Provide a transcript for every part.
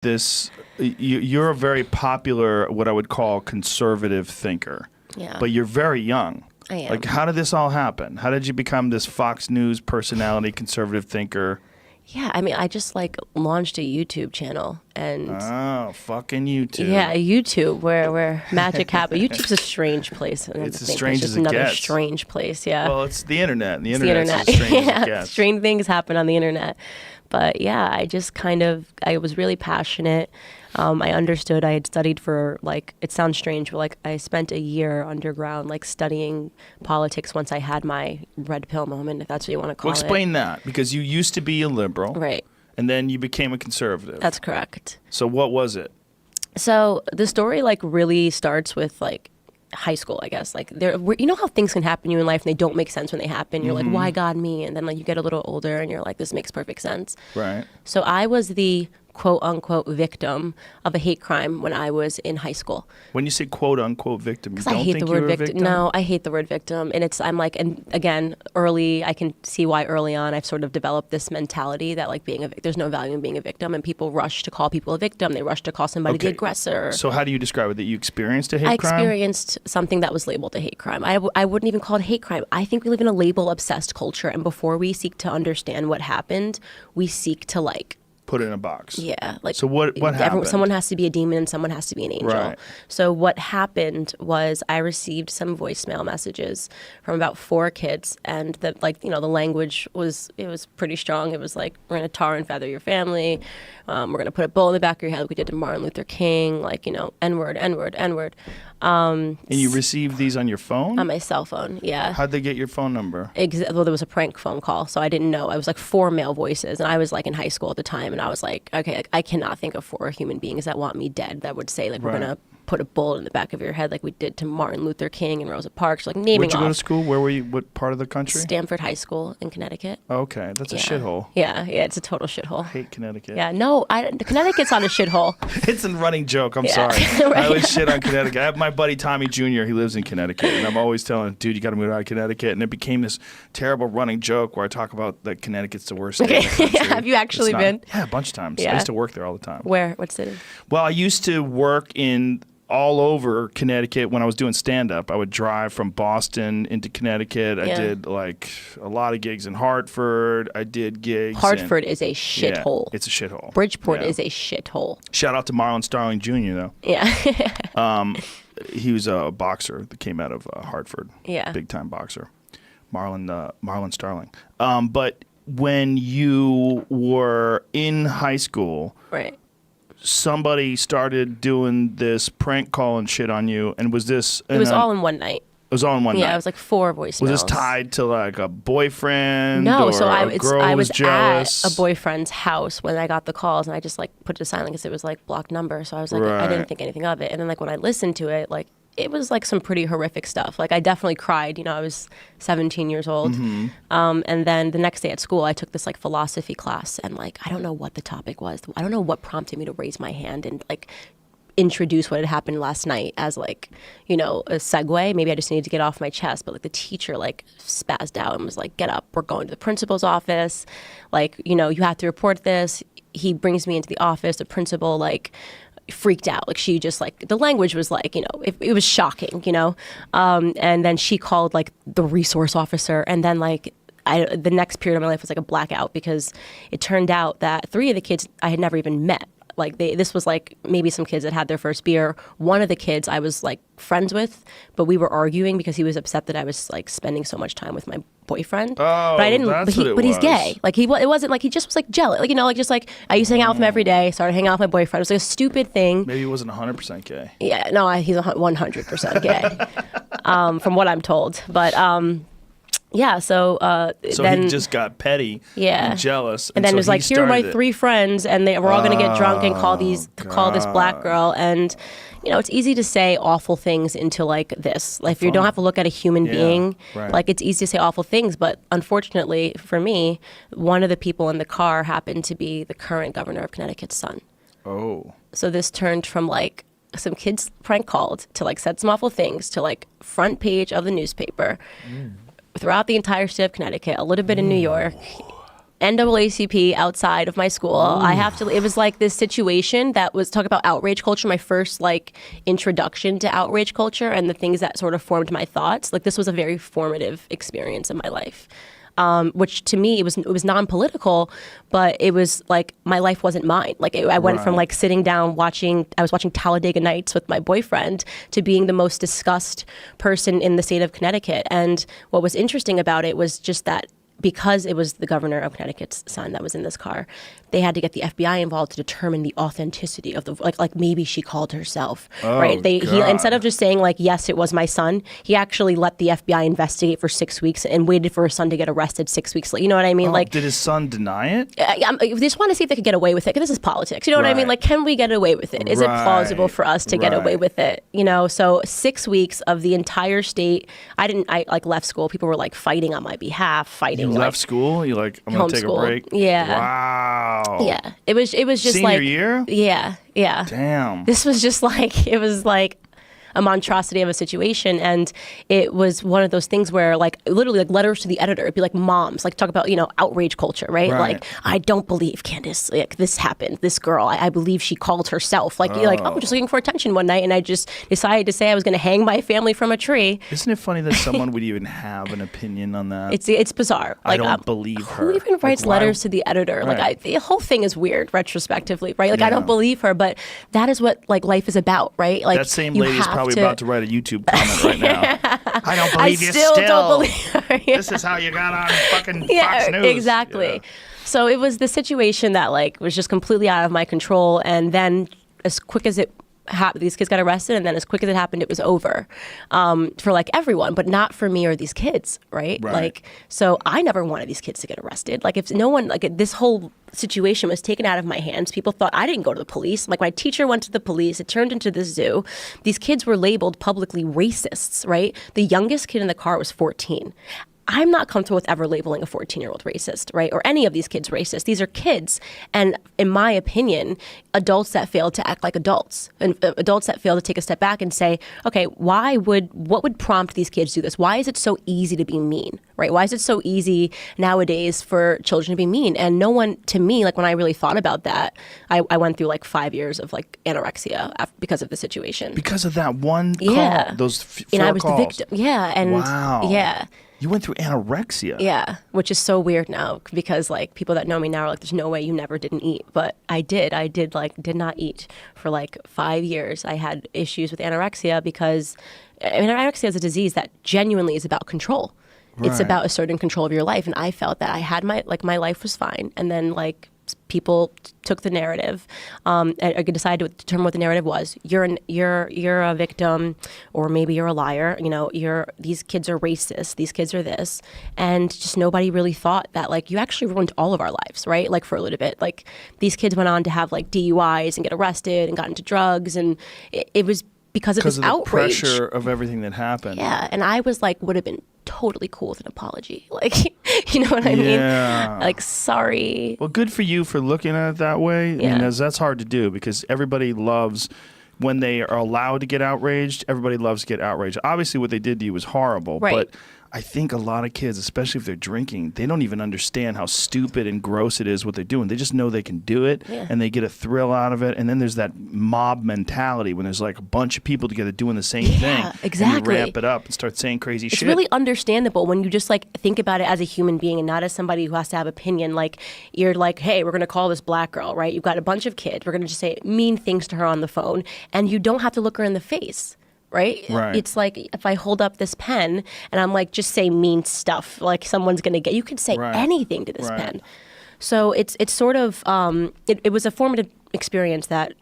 this, you're a very popular, what I would call conservative thinker. Yeah. But you're very young. I am. Like, how did this all happen? How did you become this Fox News personality, conservative thinker? Yeah, I mean, I just like launched a YouTube channel and Oh, fucking YouTube. yeah, YouTube where magic happens. YouTube's a strange place. It's as strange as it another gets. strange place. Yeah. Well, it's the internet. And the It's the internet's internet. as strange as it Yeah, gets. strange things happen on the internet. But yeah, I was really passionate. I understood. I had studied for it sounds strange, but I spent a year underground, studying politics once I had my red pill moment, if that's what you want to call Well, explain that, because you used to be a liberal. Right. And then you became a conservative. That's correct. So what was it? So the story really starts with high school, I guess. You know how things can happen to you in life and they don't make sense when they happen. You're like, why God me? And then you get a little older and you're like, this makes perfect sense. Right. So I was the quote unquote victim of a hate crime when I was in high school. When you say quote unquote victim, you don't I hate think the word you're a victim? No, I hate the word victim. And and again, I can see why early on I've sort of developed this mentality that there's no value in being a victim, and people rush to call people a victim. They rush to call somebody the aggressor. So how do you describe it? That you experienced a hate I crime? experienced something that was labeled a hate crime. I wouldn't even call it hate crime. I think we live in a label-obsessed culture, and before we seek to understand what happened, we seek to put it in a box. Yeah. So what happened? Someone has to be a demon and someone has to be an angel. Right. So what happened was I received some voicemail messages from about 4 kids, and the language was pretty strong. It was like, we're going to tar and feather your family. We're going to put a bullet in the back of your head like we did to Martin Luther King, N-word, N-word, N-word. And you received these on your phone? On my cell phone, yeah. How'd they get your phone number? Well, there was a prank phone call, so I didn't know. I was 4 male voices, and I was in high school at the time, and I was like, okay, I cannot think of 4 human beings that want me dead that would say, we're going to put a bullet in the back of your head like we did to Martin Luther King and Rosa Parks, naming Where'd you off. go to school? Where were you? What part of the country? Stanford High School in Connecticut. Okay, that's a shithole. Yeah, it's a total shithole. I hate Connecticut. Yeah, no, Connecticut's not a shithole. It's a running joke. I'm sorry. Right. I always shit on Connecticut. I have my buddy Tommy Jr. He lives in Connecticut, and I'm always telling him, dude, you got to move out of Connecticut. And it became this terrible running joke where I talk about that Connecticut's the worst state in the country. Have you actually been? Yeah, a bunch of times. Yeah. I used to work there all the time. Where? What city? Well, I used to work in all over Connecticut when I was doing stand-up. I would drive from Boston into Connecticut. I did a lot of gigs in Hartford. I did gigs. Hartford is a shithole. It's a shithole. Bridgeport is a shithole. Shout out to Marlon Starling Jr. though. Yeah. He was a boxer that came out of Hartford. Yeah. Big time boxer. Marlon Starling. But when you were in high school, Right. somebody started doing this prank call and shit on you, and was this? It was all in one night. It was all in one night. Yeah, it was 4 voicemails. Was this tied to a boyfriend? No, or so a girl I was was jealous? at a boyfriend's house when I got the calls, and I just put it to silent because it was blocked number. So I was I Right. didn't think anything of it. And then when I listened to it, it was some pretty horrific stuff. I definitely cried. I was 17 years old. Mm-hmm. And then the next day at school, I took this philosophy class, and I don't know what the topic was. I don't know what prompted me to raise my hand and introduce what had happened last night as a segue. Maybe I just needed to get off my chest, but the teacher spazzed out and was like, get up, we're going to the principal's office. You have to report this. He brings me into the office. The principal freaked out. She just the language was it was shocking, and then she called the resource officer, and then the next period of my life was a blackout, because it turned out that 3 of the kids I had never even met. This was maybe some kids that had their first beer. One of the kids I was friends with, but we were arguing because he was upset that I was spending so much time with my boyfriend. Oh, but I didn't. That's But he's gay. It wasn't he just was jealous. I used to hang out with him every day. Started hanging out with my boyfriend. It was a stupid thing. Maybe he wasn't 100% gay. Yeah, no, he's 100% gay, from what I'm told. But yeah, so then he just got petty and jealous. And then so it was here are my 3 friends, and we're all going to get drunk and call this black girl. And, it's easy to say awful things into this. If you don't have to look at a human being, it's easy to say awful things. But unfortunately for me, one of the people in the car happened to be the current governor of Connecticut's son. Oh. So this turned from some kids prank called to said some awful things to front page of the newspaper. Throughout the entire state of Connecticut, a little bit in New York. NAACP outside of my school. I have to. It was like this situation that was talk about outrage culture. My first like introduction to outrage culture and the things that sort of formed my thoughts. Like this was a very formative experience in my life. Which to me it was non-political, but it was like my life wasn't mine. Like I went from like sitting down I was watching Talladega Nights with my boyfriend to being the most discussed person in the state of Connecticut. And what was interesting about it was just that because it was the governor of Connecticut's son that was in this car, they had to get the FBI involved to determine the authenticity of the like maybe she called herself, right? He instead of just saying like yes it was my son, he actually let the FBI investigate for 6 weeks and waited for his son to get arrested 6 weeks later. You know what I mean? Like, did his son deny it? They just want to see if they could get away with it because this is politics. You know what I mean? Like, can we get away with it? Is it plausible for us to get away with it? You know, so 6 weeks of the entire state. I like left school. People were like fighting on my behalf, fighting. You left school? You like, I'm gonna take a break? Yeah. Wow. Yeah. It was just Senior like year? Yeah. Damn. This was just like it was like a monstrosity of a situation, and it was one of those things where like literally like letters to the editor, it'd be like moms like talk about, you know, outrage culture, right? Like, I don't believe Candace, like this happened, this girl, I believe she called herself, like you're like, oh, just looking for attention one night and I just decided to say I was going to hang my family from a tree. Isn't it funny that someone would even have an opinion on that? It's bizarre. Like, I don't believe her. Who even writes like, letters to the editor? Like the whole thing is weird retrospectively, right? Like I don't believe her, but that is what like life is about, right? Like that same lady is probably about to write a YouTube comment right now. I don't believe you still. Don't believe her. Yeah. This is how you got on fucking Fox News. Exactly. Yeah. So it was the situation that like was just completely out of my control, and then as quick as it happened, these kids got arrested, and then as quick as it happened, it was over for like everyone, but not for me or these kids, right? Like, so I never wanted these kids to get arrested. Like if no one, like this whole situation was taken out of my hands. People thought I didn't go to the police. Like my teacher went to the police. It turned into this zoo. These kids were labeled publicly racists, right? The youngest kid in the car was 14. I'm not comfortable with ever labeling a 14-year-old racist, right? Or any of these kids racist. These are kids. And in my opinion, adults that fail to act like adults and adults that fail to take a step back and say, okay, what would prompt these kids to do this? Why is it so easy to be mean, right? Why is it so easy nowadays for children to be mean? And no one, to me, like when I really thought about that, I went through like 5 years of like anorexia because of the situation. Because of that one call, those 4 calls. And I was the victim. Yeah. And wow. Yeah. You went through anorexia. Yeah, which is so weird now because like people that know me now are like, there's no way you never didn't eat. But I did did not eat for like 5 years. I had issues with anorexia because anorexia is a disease that genuinely is about control. It's about asserting control of your life. And I felt that I had my life was fine. And then like people took the narrative. I decided to determine what the narrative was. You're a victim, or maybe you're a liar. You know, these kids are racist. These kids are this, and just nobody really thought that like you actually ruined all of our lives, right? Like for a little bit, like these kids went on to have like DUIs and get arrested and got into drugs, and it was because of this outrage. The pressure of everything that happened. Yeah, and I was like, would have been totally cool with an apology. Like, you know what I mean? Like, sorry. Well, good for you for looking at it that way. Yeah. Because that's hard to do because everybody loves when they are allowed to get outraged. Everybody loves to get outraged. Obviously, what they did to you was horrible. Right. But I think a lot of kids, especially if they're drinking, they don't even understand how stupid and gross it is what they're doing. They just know they can do it, and they get a thrill out of it. And then there's that mob mentality when there's like a bunch of people together doing the same thing. Yeah, exactly. And you ramp it up and start saying crazy shit. It's really understandable when you just like think about it as a human being and not as somebody who has to have opinion. Like you're like, hey, we're going to call this black girl, right? You've got a bunch of kids. We're going to just say mean things to her on the phone, and you don't have to look her in the face. Right? It's like if I hold up this pen and I'm like, just say mean stuff, like someone's going to get, you could say anything to this pen. So it's sort of, it was a formative experience that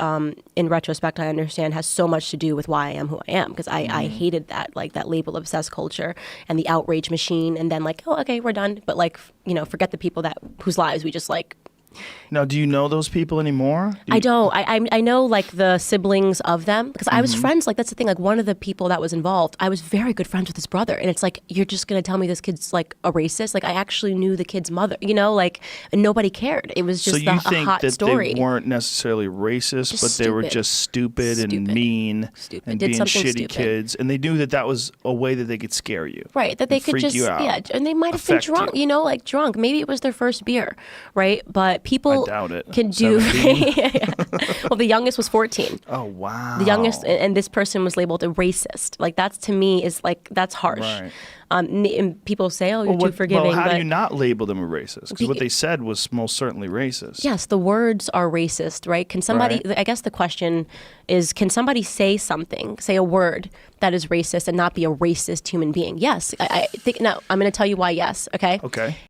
in retrospect, I understand has so much to do with why I am who I am. Because I hated that, like that label obsessed culture and the outrage machine. And then like, oh, okay, we're done. But like, you know, forget the people whose lives we just like Now, do you know those people anymore? I don't. I know like the siblings of them because I was friends. Like that's the thing. Like one of the people that was involved, I was very good friends with his brother, and it's like you're just gonna tell me this kid's like a racist? Like I actually knew the kid's mother. You know, like and nobody cared. It was just so you a think hot that story. they weren't necessarily racist, Just but they were stupid. just stupid and mean and Did being something shitty stupid. kids, and they knew that that was a way that they could scare you, Right, that they and could freak just, you out, yeah, and they might have been affect drunk, you. you know, like drunk. Maybe it was their first beer, right? But people I doubt it. can do. 17? Well, the youngest was 14. Oh wow! The youngest, and this person was labeled a racist. Like that's to me is like that's harsh. Right. And people say, "Oh, you're too forgiving." Well, how but do you not label them a racist? Because what they said was most certainly racist. yes, the words are racist, right? Can somebody? Right. I guess the question is, can somebody say something, say a word that is racist, and not be a racist human being? Yes, I think. No, I'm going to tell you why. Yes, okay. Okay.